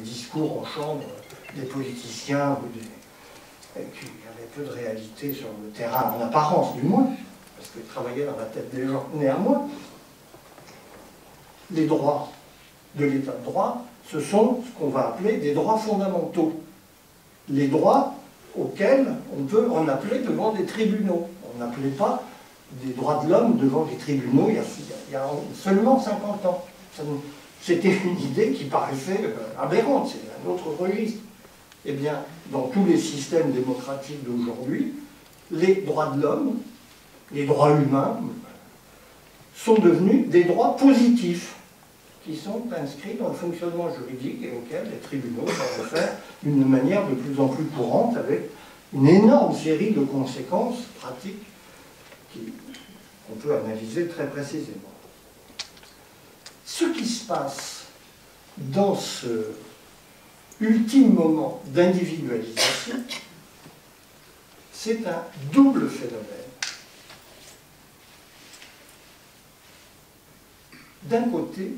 discours en chambre des politiciens ou et qu'il y avait peu de réalité sur le terrain, en apparence du moins, parce qu'ils travaillaient dans la tête des gens. Néanmoins, les droits de l'état de droit, ce sont ce qu'on va appeler des droits fondamentaux. Les droits auxquels on peut en appeler devant des tribunaux. On n'appelait pas des droits de l'homme devant des tribunaux il y a seulement 50 ans. C'était une idée qui paraissait aberrante, c'est un autre registre. Eh bien, dans tous les systèmes démocratiques d'aujourd'hui, les droits de l'homme, les droits humains, sont devenus des droits positifs, qui sont inscrits dans le fonctionnement juridique et auxquels les tribunaux s'en réfèrent d'une manière de plus en plus courante, avec une énorme série de conséquences pratiques qu'on peut analyser très précisément. Ce qui se passe dans ce ultime moment d'individualisation, c'est un double phénomène. D'un côté,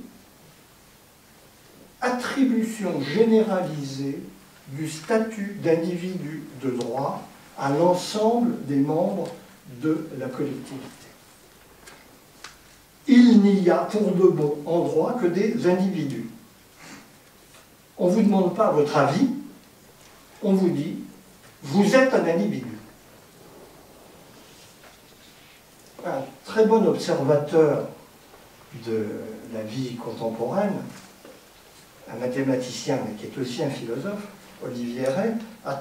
attribution généralisée du statut d'individu de droit à l'ensemble des membres de la collectivité. Il n'y a pour de bon en droit que des individus. On ne vous demande pas votre avis, on vous dit, vous êtes un individu. Un très bon observateur de la vie contemporaine, un mathématicien, mais qui est aussi un philosophe, Olivier Rey, a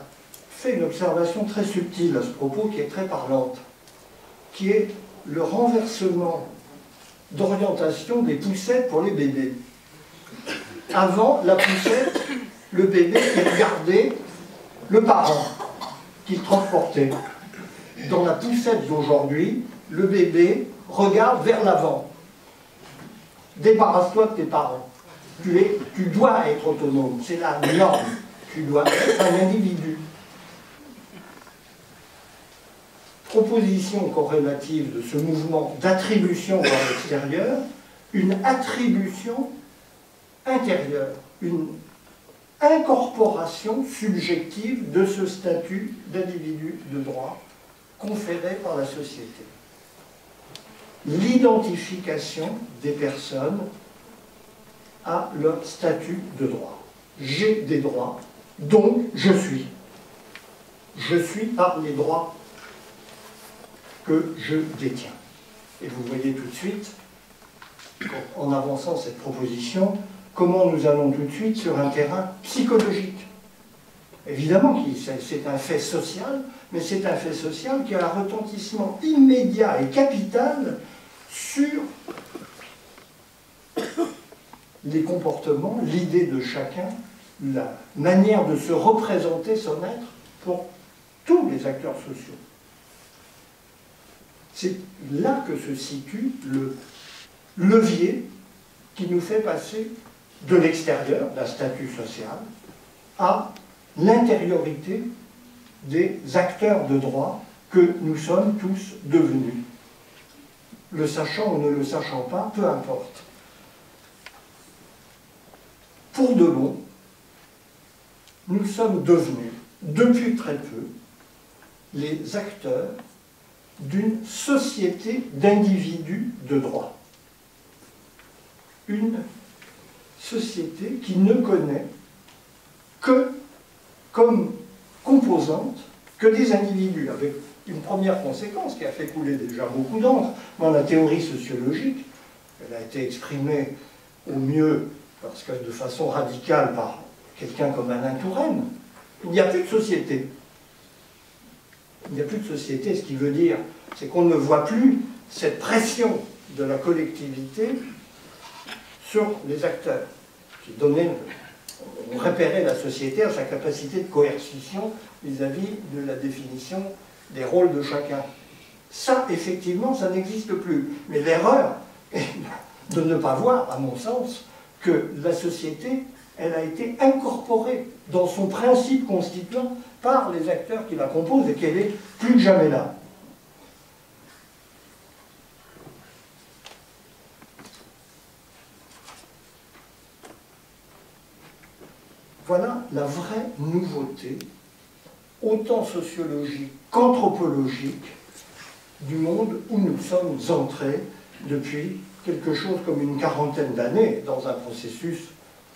fait une observation très subtile à ce propos, qui est très parlante, qui est le renversement d'orientation des poussettes pour les bébés. Avant la poussette, le bébé regardait le parent qu'il transportait. Dans la poussette d'aujourd'hui, le bébé regarde vers l'avant. Débarrasse-toi de tes parents. Tu dois être autonome, c'est la norme. Tu dois être un individu. Proposition corrélative de ce mouvement d'attribution vers l'extérieur, une attribution intérieure, une incorporation subjective de ce statut d'individu de droit conféré par la société. L'identification des personnes à leur statut de droit. J'ai des droits, donc je suis. Je suis par les droits que je détiens. Et vous voyez tout de suite, en avançant cette proposition, comment nous allons tout de suite sur un terrain psychologique. Évidemment, c'est un fait social, mais c'est un fait social qui a un retentissement immédiat et capital sur les comportements, l'idée de chacun, la manière de se représenter son être pour tous les acteurs sociaux. C'est là que se situe le levier qui nous fait passer de l'extérieur, d'un statut social, à l'intériorité des acteurs de droit que nous sommes tous devenus. Le sachant ou ne le sachant pas, peu importe. Pour de bon, nous sommes devenus, depuis très peu, les acteurs d'une société d'individus de droit. Une société qui ne connaît que, comme composante, que des individus, avec une première conséquence qui a fait couler déjà beaucoup d'encre dans la théorie sociologique. Elle a été exprimée au mieux, parce que de façon radicale, par quelqu'un comme Alain Touraine. Il n'y a plus de société. Il n'y a plus de société, ce qui veut dire, c'est qu'on ne voit plus cette pression de la collectivité sur les acteurs, qui donnait, on repérait la société à sa capacité de coercition vis-à-vis de la définition des rôles de chacun. Ça, effectivement, ça n'existe plus. Mais l'erreur est de ne pas voir, à mon sens, que la société, elle a été incorporée dans son principe constituant par les acteurs qui la composent et qu'elle est plus que jamais là. Voilà la vraie nouveauté, autant sociologique qu'anthropologique, du monde où nous sommes entrés depuis quelque chose comme une quarantaine d'années dans un processus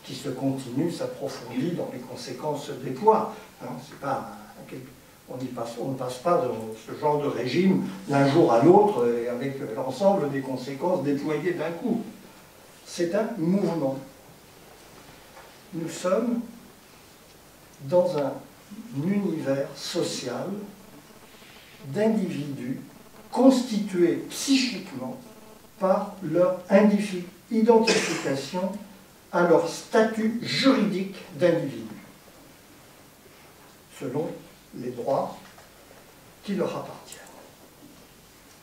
qui se continue, s'approfondit, dont les conséquences se déploient. Hein, c'est pas on ne passe pas dans ce genre de régime d'un jour à l'autre et avec l'ensemble des conséquences déployées d'un coup. C'est un mouvement. Nous sommes dans un univers social d'individus constitués psychiquement par leur identification à leur statut juridique d'individu, selon les droits qui leur appartiennent.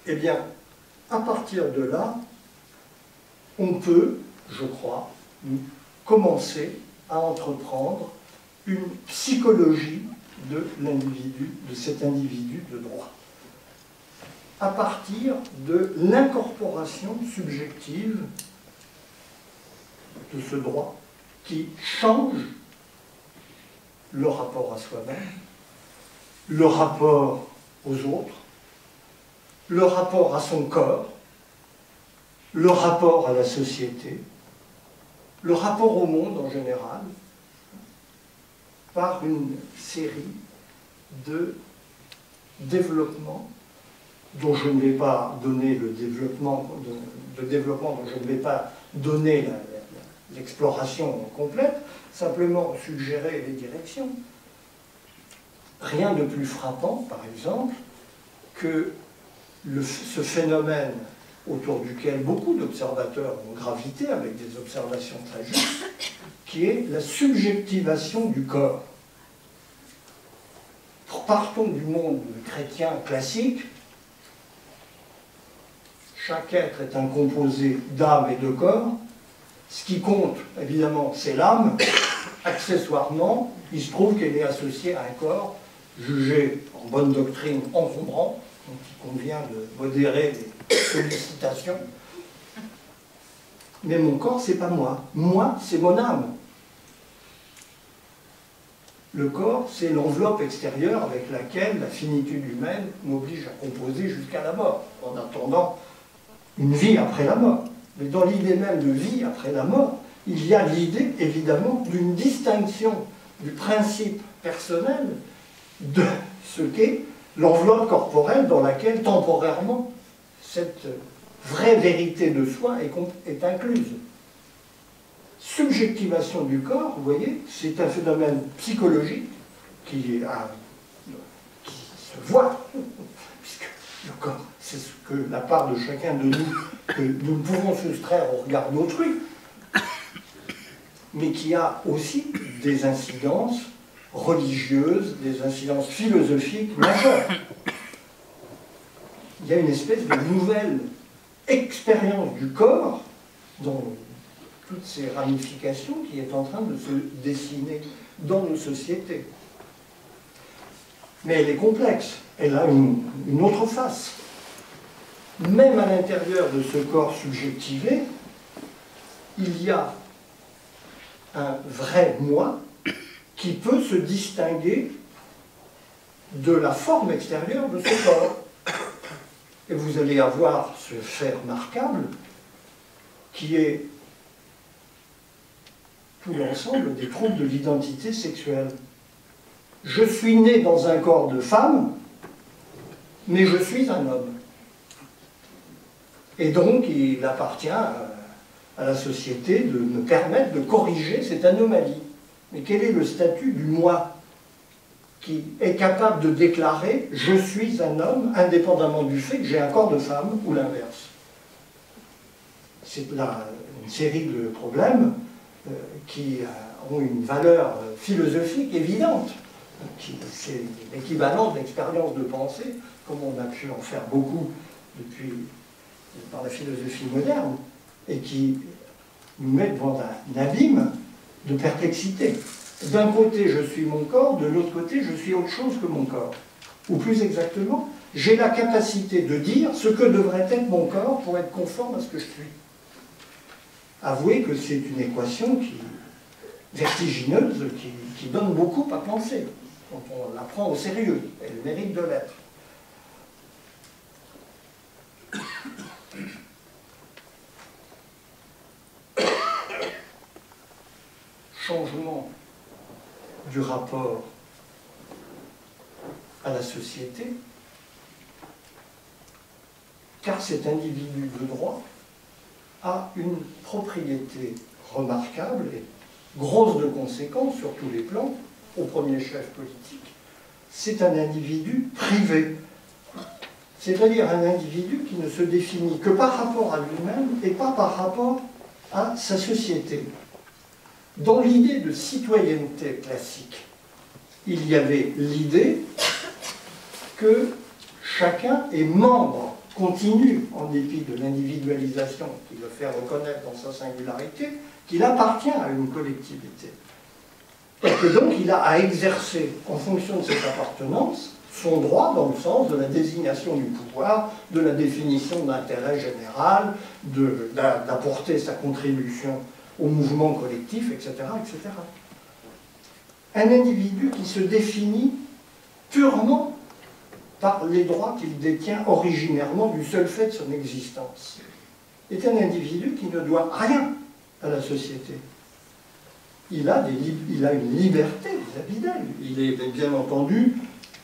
Eh bien, à partir de là, on peut, je crois, commencer à entreprendre une psychologie de l'individu, de cet individu de droit, à partir de l'incorporation subjective de ce droit qui change le rapport à soi-même, le rapport aux autres, le rapport à son corps, le rapport à la société, le rapport au monde en général, par une série de développements dont je ne vais pas donner le développement, dont je ne vais pas donner l'exploration complète, simplement suggérer les directions. Rien de plus frappant, par exemple, que ce phénomène autour duquel beaucoup d'observateurs ont gravité avec des observations très justes, qui est la subjectivation du corps. Partons du monde chrétien classique. Chaque être est un composé d'âme et de corps. Ce qui compte, évidemment, c'est l'âme. Accessoirement, il se trouve qu'elle est associée à un corps jugé en bonne doctrine encombrant, donc il convient de modérer les sollicitations. Mais mon corps, c'est pas moi. Moi, c'est mon âme. Le corps, c'est l'enveloppe extérieure avec laquelle la finitude humaine m'oblige à composer jusqu'à la mort, en attendant une vie après la mort. Mais dans l'idée même de vie après la mort, il y a l'idée, évidemment, d'une distinction du principe personnel de ce qu'est l'enveloppe corporelle dans laquelle, temporairement, cette vraie vérité de soi est incluse. Subjectivation du corps, vous voyez, c'est un phénomène psychologique qui se voit, puisque le corps, c'est ce que la part de chacun de nous, que nous pouvons soustraire au regard d'autrui, mais qui a aussi des incidences religieuses, des incidences philosophiques majeures. Il y a une espèce de nouvelle expérience du corps dans toutes ces ramifications qui est en train de se dessiner dans nos sociétés. Mais elle est complexe, elle a une autre face. Même à l'intérieur de ce corps subjectivé, il y a un vrai moi qui peut se distinguer de la forme extérieure de ce corps. Et vous allez avoir ce fait remarquable qui est tout l'ensemble des troubles de l'identité sexuelle. Je suis né dans un corps de femme, mais je suis un homme. Et donc, il appartient à la société de me permettre de corriger cette anomalie. Mais quel est le statut du moi qui est capable de déclarer « je suis un homme » indépendamment du fait que j'ai un corps de femme ou l'inverse? C'est là une série de problèmes qui ont une valeur philosophique évidente, c'est l'équivalent de l'expérience de pensée, comme on a pu en faire beaucoup par la philosophie moderne, et qui nous met devant un abîme de perplexité. D'un côté, je suis mon corps, de l'autre côté, je suis autre chose que mon corps. Ou plus exactement, j'ai la capacité de dire ce que devrait être mon corps pour être conforme à ce que je suis. Avouez que c'est une équation qui vertigineuse qui donne beaucoup à penser, quand on la prend au sérieux. Elle mérite de l'être. Changement du rapport à la société, car cet individu de droit a une propriété remarquable et grosse de conséquences sur tous les plans, au premier chef politique. C'est un individu privé, c'est-à-dire un individu qui ne se définit que par rapport à lui-même et pas par rapport à sa société. Dans l'idée de citoyenneté classique, il y avait l'idée que chacun est membre continu, en dépit de l'individualisation qui le fait reconnaître dans sa singularité, qu'il appartient à une collectivité. Et que donc il a à exercer, en fonction de cette appartenance, son droit dans le sens de la désignation du pouvoir, de la définition d'intérêt général, d'apporter sa contribution au mouvement collectif, etc., etc. Un individu qui se définit purement par les droits qu'il détient originairement du seul fait de son existence est un individu qui ne doit rien à la société. Il a une liberté vis-à-vis d'elle. Il est bien entendu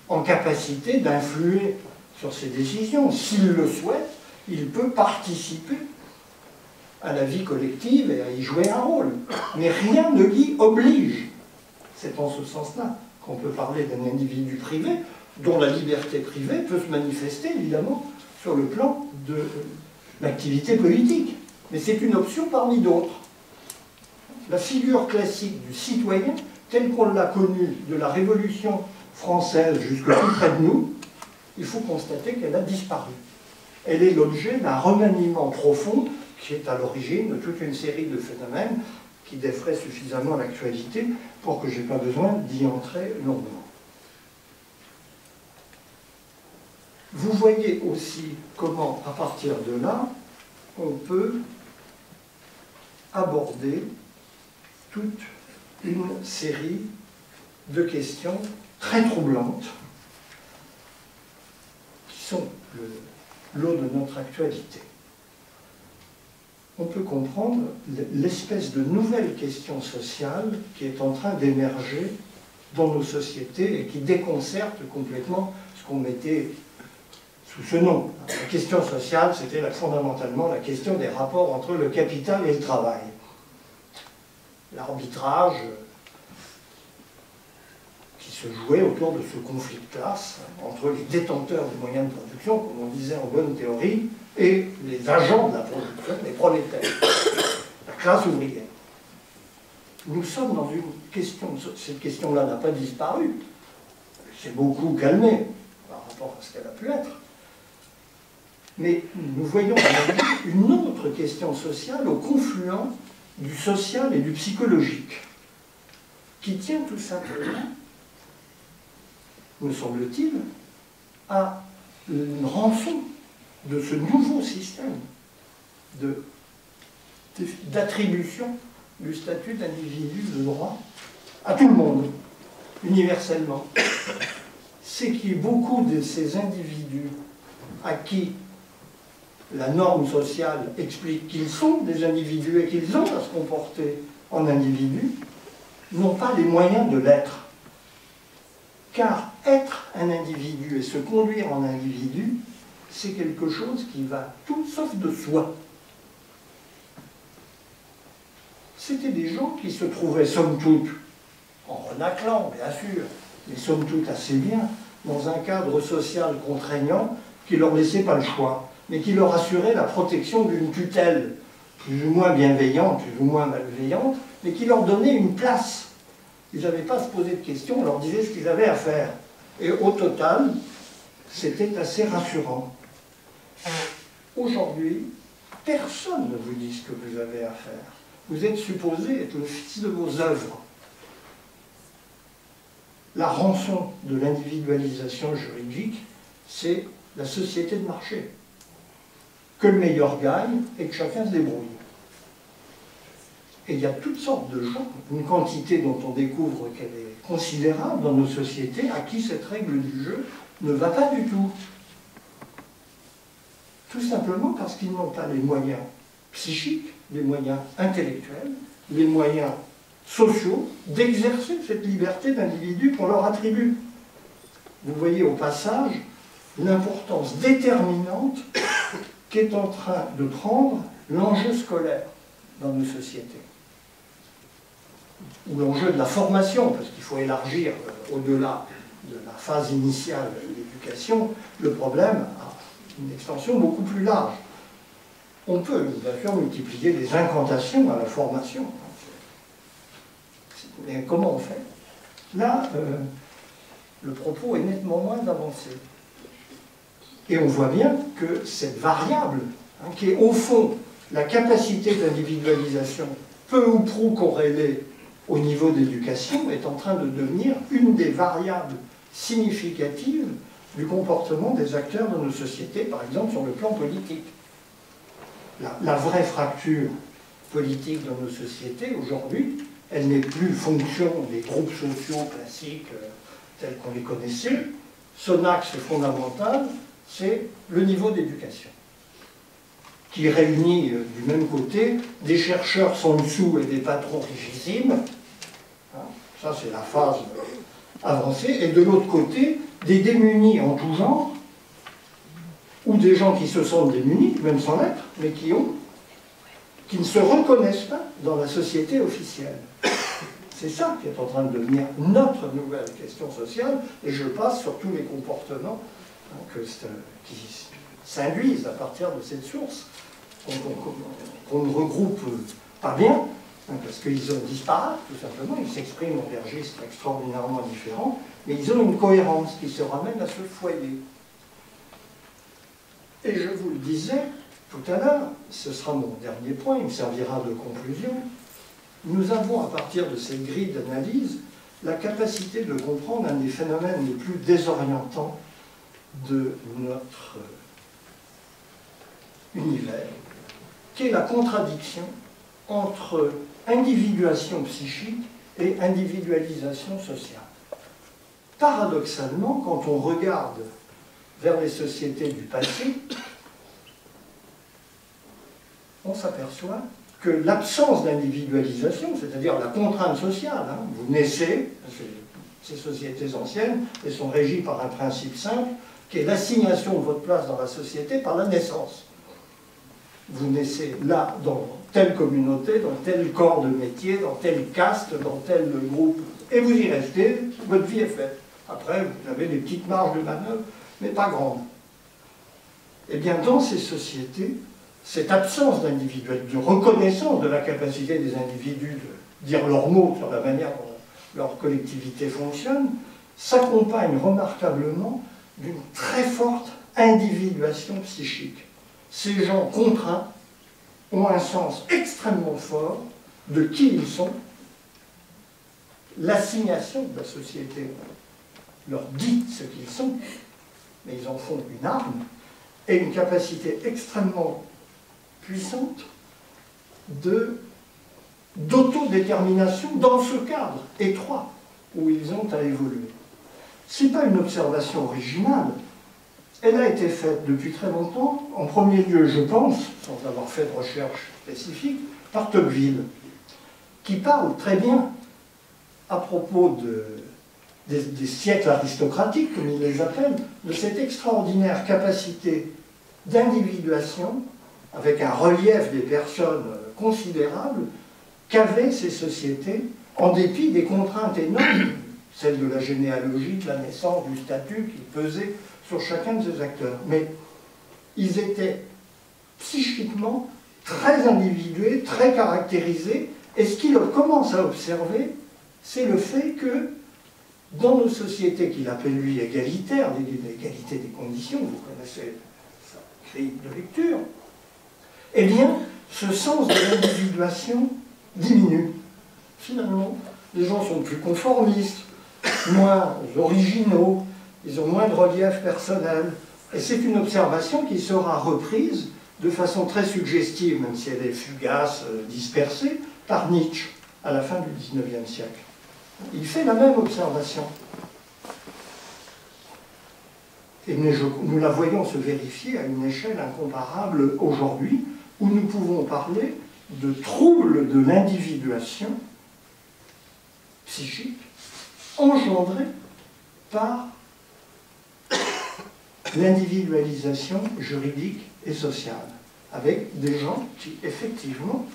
en capacité d'influer sur ses décisions. S'il le souhaite, il peut participer à la vie collective et à y jouer un rôle. Mais rien ne l'y oblige. C'est en ce sens-là qu'on peut parler d'un individu privé dont la liberté privée peut se manifester, évidemment, sur le plan de l'activité politique. Mais c'est une option parmi d'autres. La figure classique du citoyen, telle qu'on l'a connue de la Révolution française jusque tout près de nous, il faut constater qu'elle a disparu. Elle est l'objet d'un remaniement profond qui est à l'origine de toute une série de phénomènes qui défraient suffisamment l'actualité pour que je n'ai pas besoin d'y entrer longuement. Vous voyez aussi comment, à partir de là, on peut aborder toute une série de questions très troublantes qui sont le lot de notre actualité. On peut comprendre l'espèce de nouvelle question sociale qui est en train d'émerger dans nos sociétés et qui déconcerte complètement ce qu'on mettait sous ce nom. La question sociale, c'était fondamentalement la question des rapports entre le capital et le travail. L'arbitrage qui se jouait autour de ce conflit de classe entre les détenteurs des moyens de production, comme on disait en bonne théorie, et les agents de la production, les prolétaires, la classe ouvrière. Nous sommes dans une question, cette question-là n'a pas disparu, elle s'est beaucoup calmée par rapport à ce qu'elle a pu être. Mais nous voyons une autre question sociale au confluent du social et du psychologique, qui tient tout simplement, me semble-t-il, à une rançon de ce nouveau système d'attribution du statut d'individu de droit à tout le monde, universellement. C'est qu'il y a beaucoup de ces individus à qui la norme sociale explique qu'ils sont des individus et qu'ils ont à se comporter en individus, n'ont pas les moyens de l'être. Car être un individu et se conduire en individu, c'est quelque chose qui va tout sauf de soi. C'était des gens qui se trouvaient, somme toute, en renaclant, bien sûr, mais somme toute assez bien, dans un cadre social contraignant qui leur laissait pas le choix, mais qui leur assurait la protection d'une tutelle plus ou moins bienveillante, plus ou moins malveillante, mais qui leur donnait une place. Ils n'avaient pas à se poser de questions, on leur disait ce qu'ils avaient à faire. Et au total, c'était assez rassurant. Aujourd'hui, personne ne vous dit ce que vous avez à faire. Vous êtes supposé être le fils de vos œuvres. La rançon de l'individualisation juridique, c'est la société de marché. Que le meilleur gagne et que chacun se débrouille. Et il y a toutes sortes de gens, une quantité dont on découvre qu'elle est considérable dans nos sociétés, à qui cette règle du jeu ne va pas du tout. Tout simplement parce qu'ils n'ont pas les moyens psychiques, les moyens intellectuels, les moyens sociaux d'exercer cette liberté d'individu qu'on leur attribue. Vous voyez au passage l'importance déterminante qu'est en train de prendre l'enjeu scolaire dans nos sociétés. Ou l'enjeu de la formation, parce qu'il faut élargir au-delà de la phase initiale de l'éducation, le problème a une extension beaucoup plus large. On peut, bien sûr, multiplier les incantations à la formation. Mais comment on fait? Là, le propos est nettement moins avancé. Et on voit bien que cette variable, qui est au fond la capacité d'individualisation peu ou prou corrélée au niveau d'éducation, est en train de devenir une des variables significatives du comportement des acteurs de nos sociétés, par exemple sur le plan politique. La vraie fracture politique dans nos sociétés, aujourd'hui, elle n'est plus fonction des groupes sociaux classiques tels qu'on les connaissait. Son axe fondamental, c'est le niveau d'éducation, qui réunit du même côté des chercheurs sans dessous et des patrons rigissimes. Ça, c'est la phase avancée. Et de l'autre côté, des démunis en tout genre, ou des gens qui se sentent démunis, même sans l'être, mais qui ne se reconnaissent pas dans la société officielle. C'est ça qui est en train de devenir notre nouvelle question sociale, et je passe sur tous les comportements qui s'induisent à partir de cette source, qu'on ne regroupe pas bien, parce qu'ils ont disparu, tout simplement, ils s'expriment dans des registres extraordinairement différents, mais ils ont une cohérence qui se ramène à ce foyer. Et je vous le disais tout à l'heure, ce sera mon dernier point, il me servira de conclusion, nous avons à partir de cette grille d'analyse la capacité de comprendre un des phénomènes les plus désorientants de notre univers, qui est la contradiction entre individuation psychique et individualisation sociale. Paradoxalement, quand on regarde vers les sociétés du passé, on s'aperçoit que l'absence d'individualisation, c'est-à-dire la contrainte sociale, vous naissez, ces sociétés anciennes, elles sont régies par un principe simple, qui est l'assignation de votre place dans la société par la naissance. Vous naissez là, dans telle communauté, dans tel corps de métier, dans telle caste, dans tel groupe, et vous y restez, votre vie est faite. Après, vous avez des petites marges de manœuvre, mais pas grandes. Eh bien, dans ces sociétés, cette absence d'individualité, de reconnaissance de la capacité des individus de dire leurs mots sur la manière dont leur collectivité fonctionne, s'accompagne remarquablement d'une très forte individuation psychique. Ces gens contraints ont un sens extrêmement fort de qui ils sont. L'assignation de la société leur dit ce qu'ils sont, mais ils en font une arme, et une capacité extrêmement puissante d'autodétermination dans ce cadre étroit où ils ont à évoluer. Ce n'est pas une observation originale, elle a été faite depuis très longtemps, en premier lieu, je pense, sans avoir fait de recherche spécifique, par Tocqueville, qui parle très bien à propos des siècles aristocratiques, comme il les appelle, de cette extraordinaire capacité d'individuation, avec un relief des personnes considérable, qu'avaient ces sociétés, en dépit des contraintes énormes, celles de la généalogie, de la naissance, du statut, qui pesaient sur chacun de ces acteurs. Mais ils étaient psychiquement très individués, très caractérisés, et ce qu'il commence à observer, c'est le fait que, dans nos sociétés qu'il appelle lui égalitaires, l'égalité des conditions, vous connaissez sa grille de lecture, eh bien, ce sens de l'individuation diminue. Finalement, les gens sont plus conformistes, moins originaux, ils ont moins de relief personnel. Et c'est une observation qui sera reprise de façon très suggestive, même si elle est fugace, dispersée, par Nietzsche à la fin du XIXe siècle. Il fait la même observation. Et nous la voyons se vérifier à une échelle incomparable aujourd'hui, où nous pouvons parler de troubles de l'individuation psychique engendrés par l'individualisation juridique et sociale, avec des gens qui, effectivement,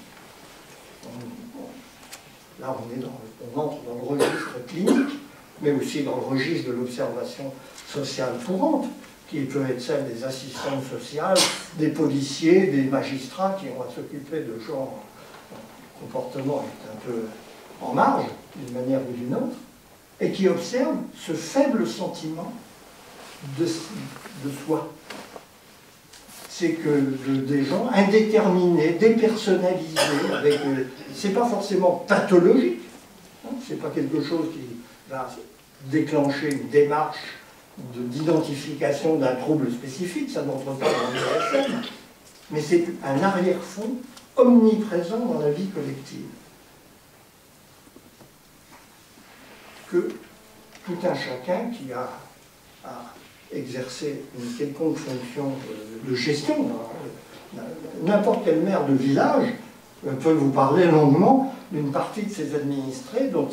là on entre dans le registre clinique, mais aussi dans le registre de l'observation sociale courante, qui peut être celle des assistantes sociales, des policiers, des magistrats qui ont à s'occuper de gens dont le comportement est un peu en marge, d'une manière ou d'une autre, et qui observent ce faible sentiment de soi. C'est que des gens indéterminés, dépersonnalisés, avec, c'est pas forcément pathologique, hein, c'est pas quelque chose qui va déclencher une démarche d'identification d'un trouble spécifique, ça n'entre pas dans le DSM, mais c'est un arrière-fond omniprésent dans la vie collective. Que tout un chacun qui a exercé une quelconque fonction de gestion, n'importe quel maire de village peut vous parler longuement d'une partie de ses administrés dont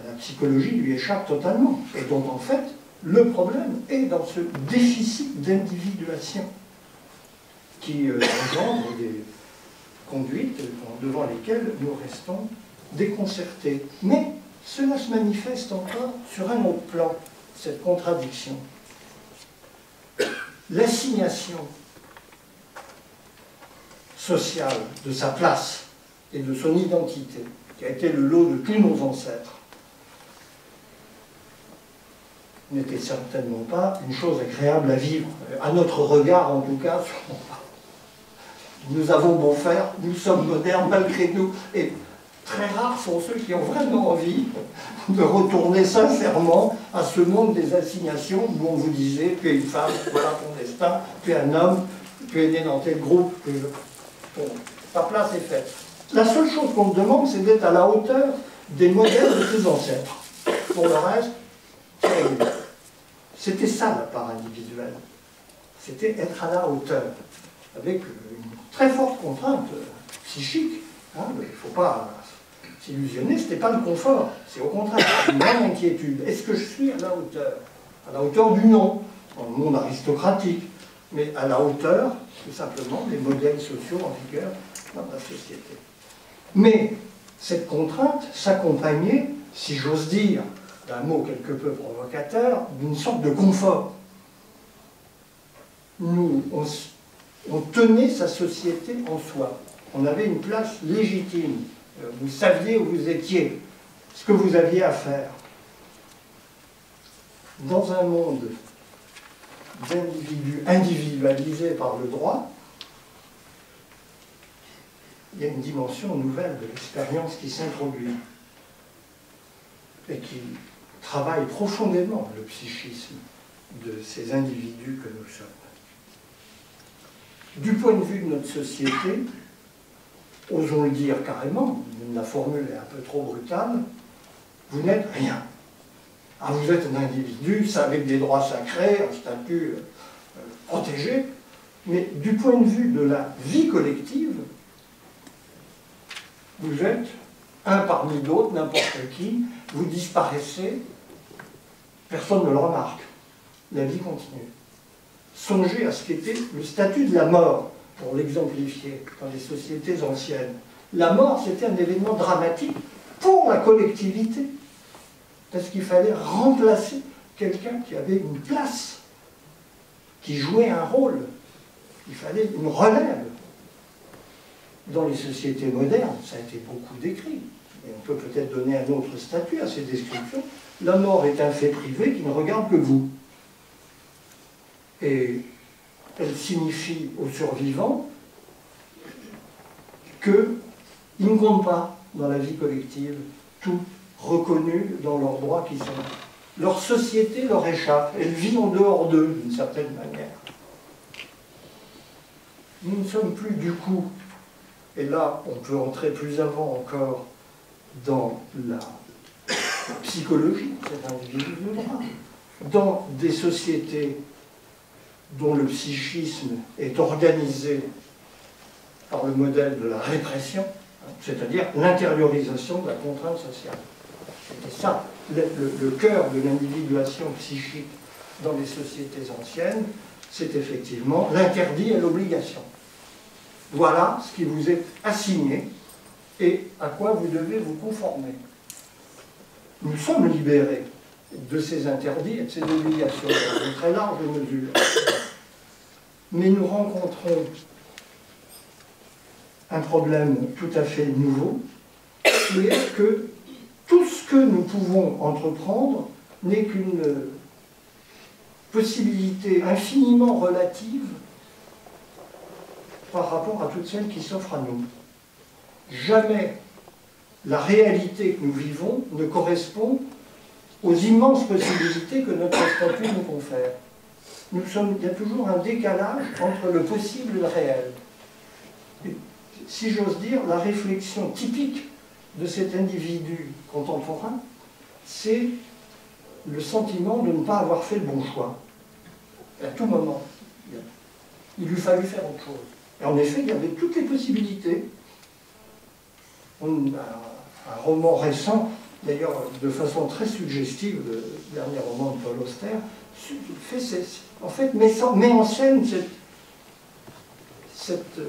la psychologie lui échappe totalement, et dont en fait le problème est dans ce déficit d'individuation qui engendre des conduites devant lesquelles nous restons déconcertés. Mais cela se manifeste encore sur un autre plan, cette contradiction. L'assignation sociale de sa place et de son identité, qui a été le lot de tous nos ancêtres, n'était certainement pas une chose agréable à vivre, à notre regard en tout cas. Nous avons beau faire, nous sommes modernes malgré nous, et très rares sont ceux qui ont vraiment envie de retourner sincèrement à ce monde des assignations où on vous disait tu es une femme, voilà ton destin, tu es un homme, tu es né dans tel groupe, bon, ta place est faite. La seule chose qu'on te demande, c'est d'être à la hauteur des modèles de tes ancêtres. Pour le reste, c'est réglé. C'était ça la part individuelle. C'était être à la hauteur, avec une très forte contrainte psychique. Hein, il ne faut pas s'illusionner, ce n'était pas le confort, c'est au contraire une grande inquiétude. Est-ce que je suis à la hauteur? À la hauteur du nom, dans le monde aristocratique, mais à la hauteur, tout simplement, des modèles sociaux en vigueur dans la société. Mais cette contrainte s'accompagnait, si j'ose dire, d'un mot quelque peu provocateur, d'une sorte de confort. On tenait sa société en soi. On avait une place légitime. Vous saviez où vous étiez, ce que vous aviez à faire. Dans un monde d'individus individualisés par le droit, il y a une dimension nouvelle de l'expérience qui s'introduit et qui travaille profondément le psychisme de ces individus que nous sommes. Du point de vue de notre société, osons le dire carrément, la formule est un peu trop brutale, vous n'êtes rien. Ah, vous êtes un individu, ça avec des droits sacrés, un statut protégé, mais du point de vue de la vie collective, vous êtes un parmi d'autres, n'importe qui, vous disparaissez, personne ne le remarque. La vie continue. Songez à ce qu'était le statut de la mort, pour l'exemplifier, dans les sociétés anciennes. La mort, c'était un événement dramatique pour la collectivité, parce qu'il fallait remplacer quelqu'un qui avait une place, qui jouait un rôle. Il fallait une relève. Dans les sociétés modernes, ça a été beaucoup décrit, et on peut peut-être donner un autre statut à ces descriptions. La mort est un fait privé qui ne regarde que vous. Et elle signifie aux survivants qu'ils ne comptent pas dans la vie collective, tout reconnus dans leurs droits qui sont. Leur société leur échappe, elle vit en dehors d'eux d'une certaine manière. Nous ne sommes plus du coup et là on peut entrer plus avant encore dans la psychologie de cet individu de droit, dans des sociétés dont le psychisme est organisé par le modèle de la répression, c'est-à-dire l'intériorisation de la contrainte sociale. C'était ça, le cœur de l'individuation psychique dans les sociétés anciennes, c'est effectivement l'interdit et l'obligation. Voilà ce qui vous est assigné et à quoi vous devez vous conformer. Nous sommes libérés de ces interdits et de ces obligations dans une très large mesure. Mais nous rencontrons un problème tout à fait nouveau, qui est que tout ce que nous pouvons entreprendre n'est qu'une possibilité infiniment relative par rapport à toutes celles qui s'offrent à nous. Jamais la réalité que nous vivons ne correspond aux immenses possibilités que notre statut nous confère. Il y a toujours un décalage entre le possible et le réel. Et, si j'ose dire, la réflexion typique de cet individu contemporain, c'est le sentiment de ne pas avoir fait le bon choix. À tout moment, il lui fallut faire autre chose. Et en effet, il y avait toutes les possibilités. Un roman récent, d'ailleurs de façon très suggestive, le dernier roman de Paul Auster, met en scène cette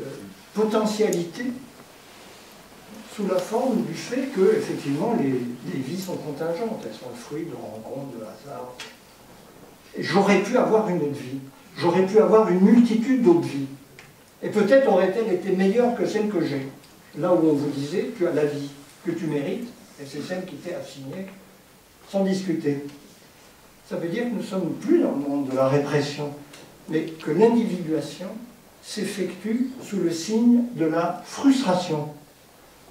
potentialité sous la forme du fait que, effectivement, les vies sont contingentes, elles sont le fruit de rencontres, de hasard. J'aurais pu avoir une autre vie, j'aurais pu avoir une multitude d'autres vies, et peut-être aurait-elle été meilleure que celle que j'ai. Là où on vous disait, tu as la vie que tu mérites, et c'est celle qui t'est assignée, sans discuter. Ça veut dire que nous ne sommes plus dans le monde de la répression, mais que l'individuation s'effectue sous le signe de la frustration,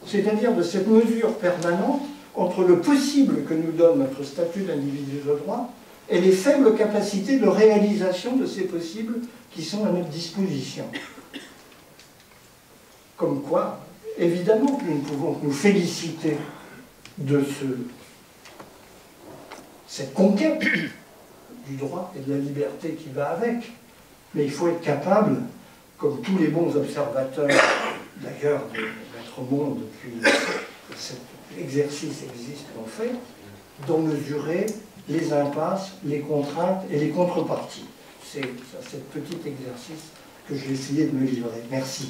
c'est-à-dire de cette mesure permanente entre le possible que nous donne notre statut d'individu de droit et les faibles capacités de réalisation de ces possibles qui sont à notre disposition. Comme quoi, évidemment que nous ne pouvons que nous féliciter de cette conquête du droit et de la liberté qui va avec, mais il faut être capable, comme tous les bons observateurs d'ailleurs de notre monde depuis que cet exercice existe l'ont fait, d'en mesurer les impasses, les contraintes et les contreparties. C'est ce petit exercice que j'ai essayé de me livrer. Merci.